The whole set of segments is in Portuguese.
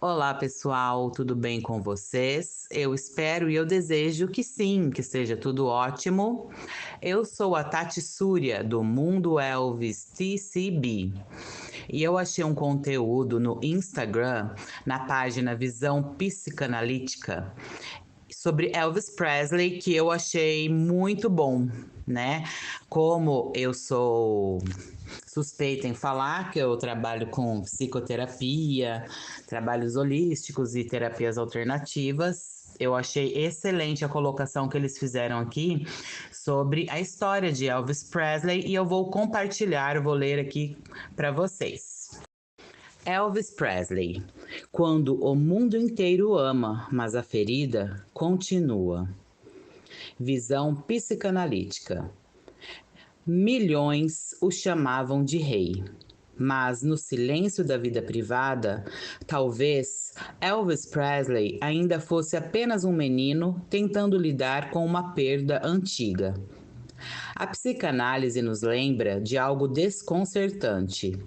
Olá, pessoal, tudo bem com vocês? Eu espero e eu desejo que sim, que seja tudo ótimo. Eu sou a Tati Súria, do Mundo Elvis TCB, e eu achei um conteúdo no Instagram, na página Visão Psicanalítica, sobre Elvis Presley, que eu achei muito bom, né? Como eu sou suspeita em falar que eu trabalho com psicoterapia, trabalhos holísticos e terapias alternativas. Eu achei excelente a colocação que eles fizeram aqui sobre a história de Elvis Presley e eu vou compartilhar, eu vou ler aqui para vocês. Elvis Presley. Quando o mundo inteiro ama, mas a ferida continua. Visão psicanalítica. Milhões o chamavam de rei. Mas no silêncio da vida privada, talvez Elvis Presley ainda fosse apenas um menino tentando lidar com uma perda antiga. A psicanálise nos lembra de algo desconcertante.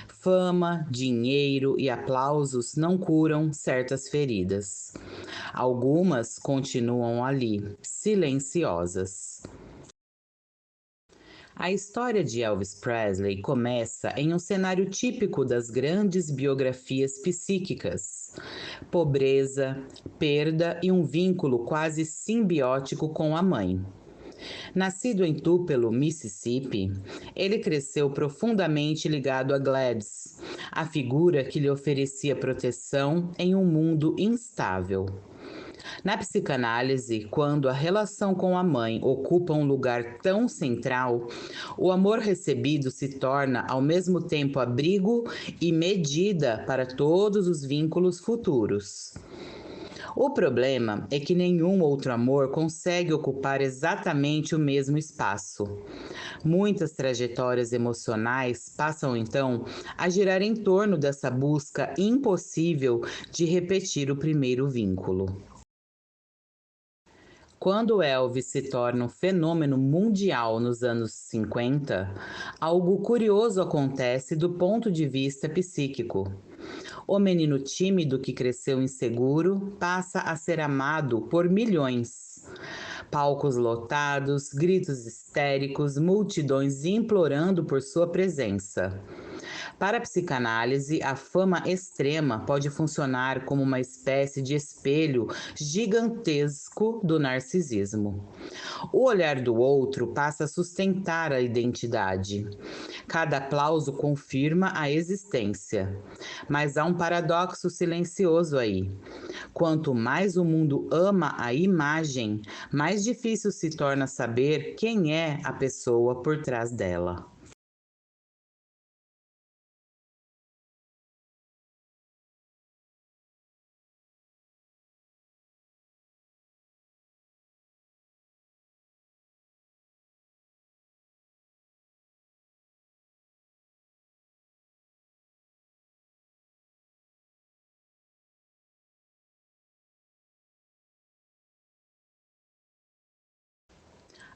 Fama, dinheiro e aplausos não curam certas feridas. Algumas continuam ali, silenciosas. A história de Elvis Presley começa em um cenário típico das grandes biografias psíquicas: pobreza, perda e um vínculo quase simbiótico com a mãe. Nascido em Tupelo, Mississippi, ele cresceu profundamente ligado a Gladys, a figura que lhe oferecia proteção em um mundo instável. Na psicanálise, quando a relação com a mãe ocupa um lugar tão central, o amor recebido se torna ao mesmo tempo abrigo e medida para todos os vínculos futuros. O problema é que nenhum outro amor consegue ocupar exatamente o mesmo espaço. Muitas trajetórias emocionais passam então a girar em torno dessa busca impossível de repetir o primeiro vínculo. Quando Elvis se torna um fenômeno mundial nos anos 50, algo curioso acontece do ponto de vista psíquico. O menino tímido que cresceu inseguro passa a ser amado por milhões. Palcos lotados, gritos histéricos, multidões implorando por sua presença. Para a psicanálise, a fama extrema pode funcionar como uma espécie de espelho gigantesco do narcisismo. O olhar do outro passa a sustentar a identidade. Cada aplauso confirma a existência. Mas há um paradoxo silencioso aí. Quanto mais o mundo ama a imagem, mais difícil se torna saber quem é a pessoa por trás dela.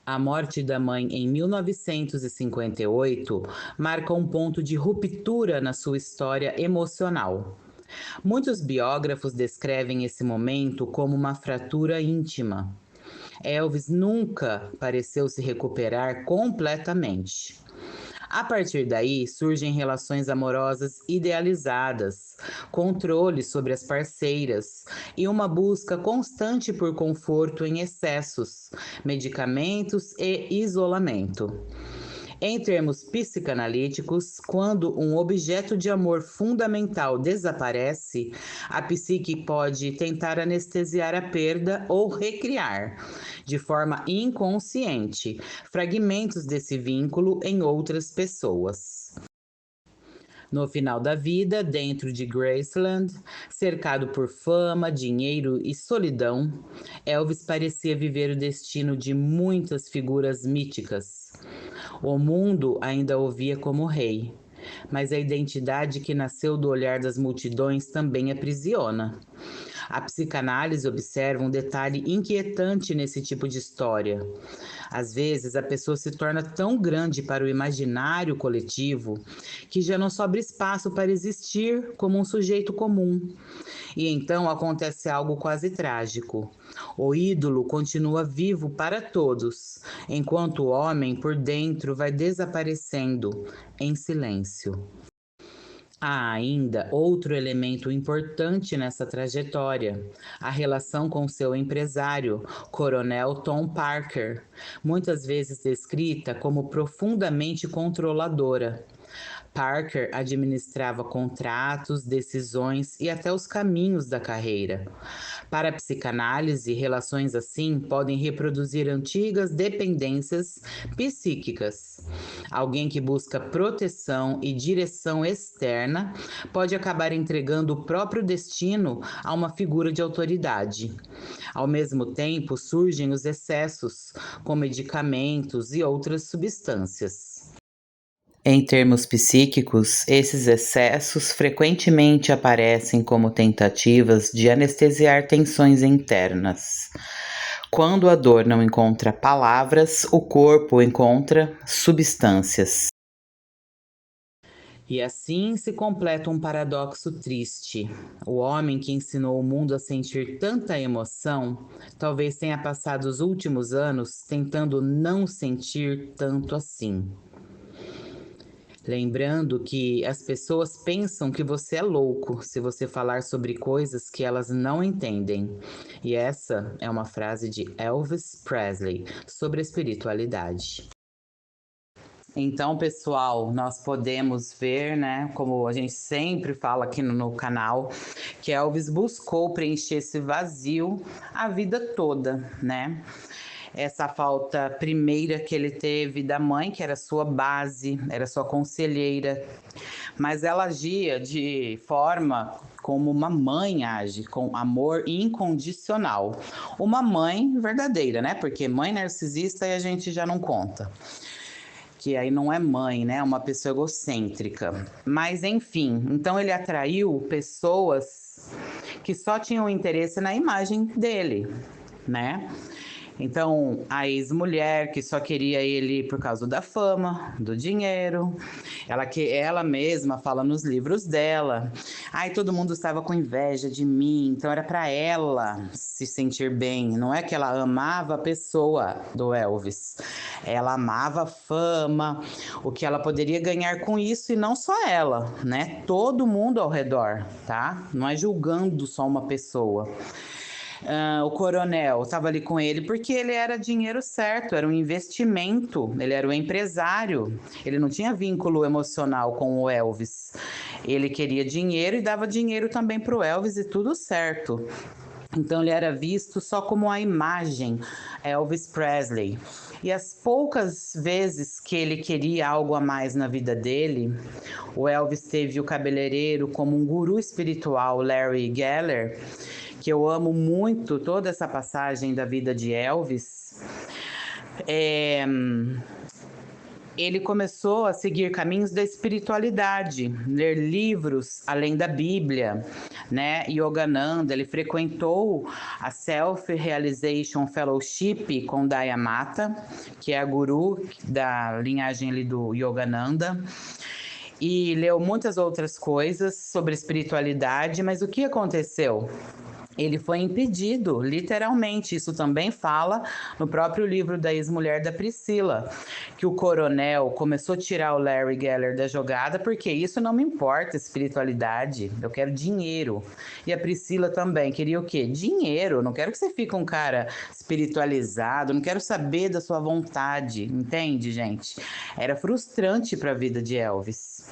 A morte da mãe em 1958 marca um ponto de ruptura na sua história emocional. Muitos biógrafos descrevem esse momento como uma fratura íntima. Elvis nunca pareceu se recuperar completamente. A partir daí, surgem relações amorosas idealizadas, controle sobre as parceiras e uma busca constante por conforto em excessos, medicamentos e isolamento. Em termos psicanalíticos, quando um objeto de amor fundamental desaparece, a psique pode tentar anestesiar a perda ou recriar, de forma inconsciente, fragmentos desse vínculo em outras pessoas. No final da vida, dentro de Graceland, cercado por fama, dinheiro e solidão, Elvis parecia viver o destino de muitas figuras míticas. O mundo ainda o via como rei, mas a identidade que nasceu do olhar das multidões também aprisiona. A psicanálise observa um detalhe inquietante nesse tipo de história. Às vezes, a pessoa se torna tão grande para o imaginário coletivo que já não sobra espaço para existir como um sujeito comum. E então acontece algo quase trágico. O ídolo continua vivo para todos, enquanto o homem por dentro vai desaparecendo em silêncio. Há ainda outro elemento importante nessa trajetória: a relação com seu empresário, Coronel Tom Parker, muitas vezes descrita como profundamente controladora. Parker administrava contratos, decisões e até os caminhos da carreira. Para a psicanálise, relações assim podem reproduzir antigas dependências psíquicas. Alguém que busca proteção e direção externa pode acabar entregando o próprio destino a uma figura de autoridade. Ao mesmo tempo, surgem os excessos, com medicamentos e outras substâncias. Em termos psíquicos, esses excessos frequentemente aparecem como tentativas de anestesiar tensões internas. Quando a dor não encontra palavras, o corpo encontra substâncias. E assim se completa um paradoxo triste. O homem que ensinou o mundo a sentir tanta emoção, talvez tenha passado os últimos anos tentando não sentir tanto assim. Lembrando que as pessoas pensam que você é louco se você falar sobre coisas que elas não entendem. E essa é uma frase de Elvis Presley sobre espiritualidade. Então, pessoal, nós podemos ver, né, como a gente sempre fala aqui no canal, que Elvis buscou preencher esse vazio a vida toda, né? Essa falta primeira que ele teve da mãe, que era sua base, era sua conselheira, mas ela agia de forma como uma mãe age, com amor incondicional. Uma mãe verdadeira, né? Porque mãe narcisista aí a gente já não conta. Que aí não é mãe, né? É uma pessoa egocêntrica. Mas enfim, então ele atraiu pessoas que só tinham interesse na imagem dele, né? Então, a ex-mulher que só queria ele por causa da fama, do dinheiro, ela mesma fala nos livros dela. Ai, todo mundo estava com inveja de mim, então era para ela se sentir bem. Não é que ela amava a pessoa do Elvis, ela amava a fama, o que ela poderia ganhar com isso e não só ela, né? Todo mundo ao redor, tá? Não é julgando só uma pessoa. O coronel estava ali com ele porque ele era dinheiro certo, era um investimento, ele era o empresário, ele não tinha vínculo emocional com o Elvis. Ele queria dinheiro e dava dinheiro também para o Elvis e tudo certo. Então ele era visto só como a imagem Elvis Presley. E as poucas vezes que ele queria algo a mais na vida dele, o Elvis teve o cabeleireiro como um guru espiritual, Larry Geller, que eu amo muito toda essa passagem da vida de Elvis. Ele começou a seguir caminhos da espiritualidade, ler livros além da Bíblia, né? Yogananda, ele frequentou a Self-Realization Fellowship com Dayamata, que é a guru da linhagem ali do Yogananda, e leu muitas outras coisas sobre espiritualidade, mas o que aconteceu? Ele foi impedido, literalmente. Isso também fala no próprio livro da ex-mulher da Priscila, que o coronel começou a tirar o Larry Geller da jogada, porque isso não me importa, espiritualidade, eu quero dinheiro. E a Priscila também queria o quê? Dinheiro, não quero que você fique um cara espiritualizado, não quero saber da sua vontade, entende, gente? Era frustrante para a vida de Elvis.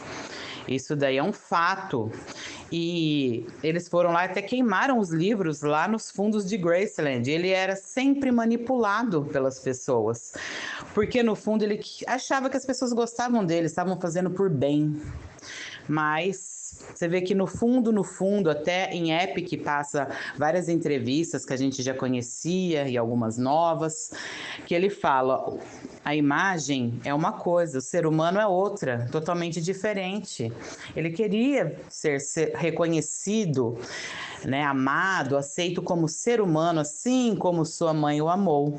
Isso daí é um fato. E eles foram lá e até queimaram os livros lá nos fundos de Graceland. Ele era sempre manipulado pelas pessoas, porque no fundo ele achava que as pessoas gostavam dele, estavam fazendo por bem. Mas você vê que no fundo, até em Epic passa várias entrevistas que a gente já conhecia e algumas novas, que ele fala: a imagem é uma coisa, o ser humano é outra, totalmente diferente. Ele queria ser reconhecido né, amado, aceito como ser humano, assim como sua mãe o amou.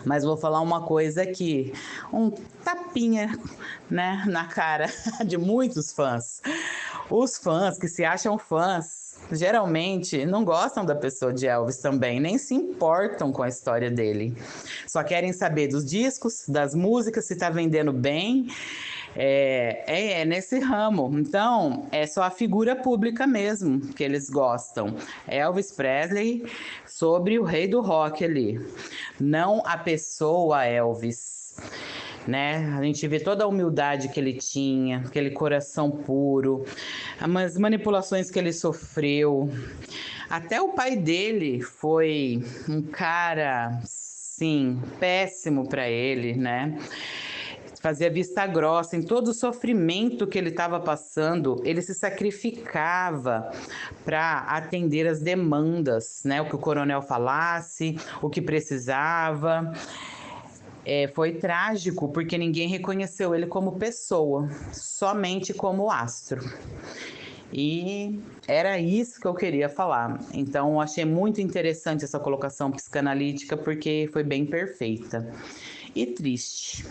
Mas vou falar uma coisa aqui, um tapinha, né, na cara de muitos fãs. Os fãs que se acham fãs geralmente não gostam da pessoa de Elvis também, nem se importam com a história dele. Só querem saber dos discos, das músicas, se tá vendendo bem. É nesse ramo. Então, é só a figura pública mesmo que eles gostam. Elvis Presley sobre o rei do rock ali. Não a pessoa Elvis. Né? A gente vê toda a humildade que ele tinha, aquele coração puro, as manipulações que ele sofreu. Até o pai dele foi um cara, sim, péssimo para ele, né? Fazia vista grossa em todo o sofrimento que ele estava passando, ele se sacrificava para atender as demandas, né? O que o coronel falasse, o que precisava. Foi trágico porque ninguém reconheceu ele como pessoa, somente como astro. E era isso que eu queria falar. Então, achei muito interessante essa colocação psicanalítica porque foi bem perfeita. E triste.